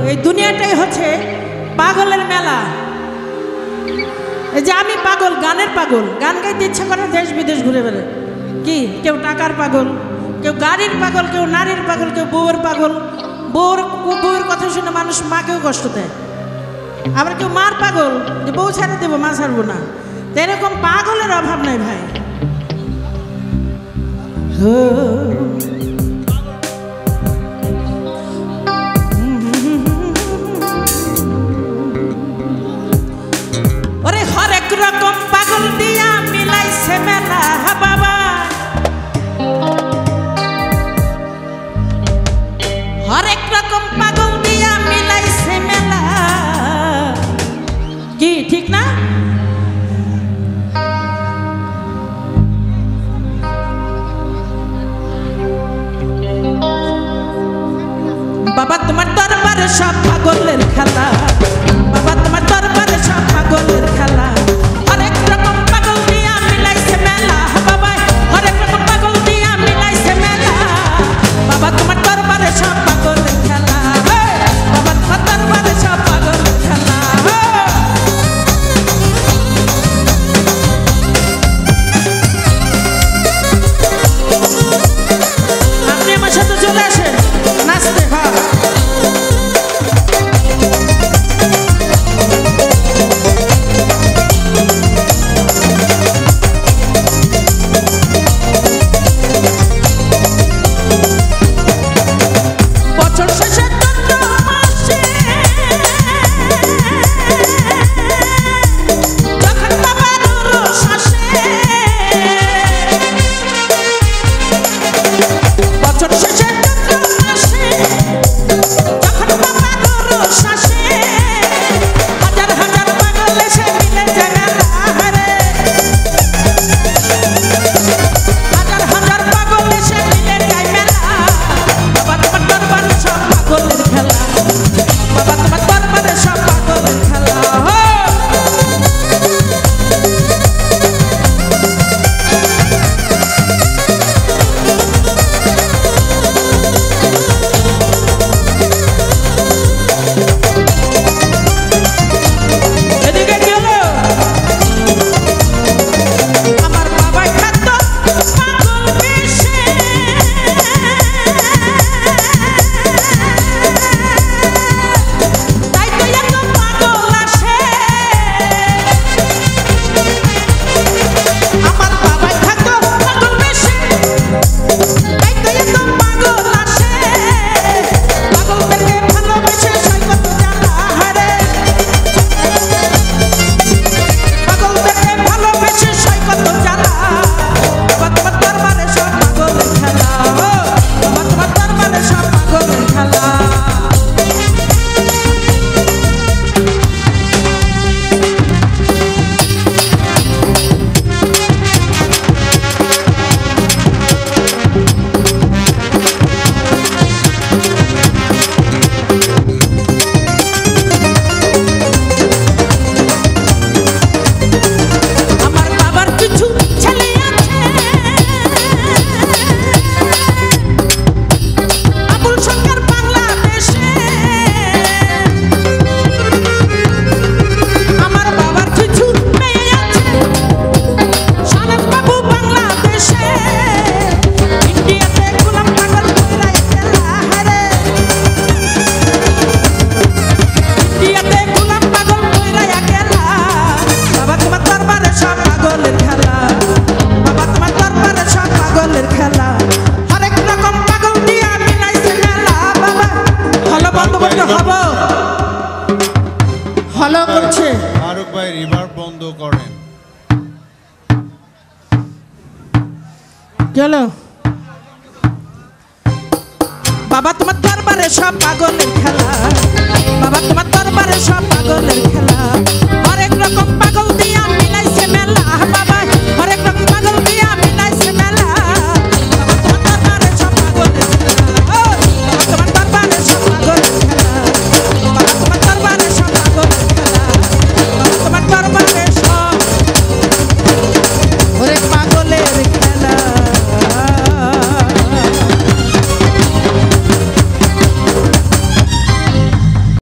এই দুনিয়াটাই হচ্ছে পাগলের মেলা। এই যে আমি পাগল, গানের পাগল, গান গাইতে ইচ্ছা করে দেশ বিদেশ ঘুরে বেড়ায়। কি কেউ টাকার পাগল, কেউ গাড়ির পাগল, কেউ নারীর পাগল, কেউ বউয়ের পাগল। বউয়ের কথা শুনে মানুষ মাকেও কষ্ট দেয়। আবার কেউ মার পাগল, যে বউ ছাড়ে দেবো, মা ছাড়বো না। তো এরকম পাগলের অভাব নাই ভাই। ওরে হরেক রকম পাগল দিয়া মিলাইছে মেলা বাবা, হরেক রকম পাগল দিয়া মিলাইছে মেলা। কি ঠিক না? বাবা তোমার দরবারে সব পাগলের খেলা, বাবা তোমার দরবারে সব পাগলের খেলা। হরেক রকম পাগল দিয়া মিলাইছে মেলা বাবা, হরেক রকম পাগল দিয়া মিলাইছে মেলা। বাবা তোমার দরবারে সব পাগলের খেলা, বাবা তোমার দরবারে সব পাগলের খেলা। আপনি আমার সাথে চলে আসেন নাচতে। হ্যাঁ ভালো করছে। ফারুক ভাই রিভার বন্ধ করেন। চলো বাবা তোমার দরবারে সব পাগলের খেলা, বাবা তোমার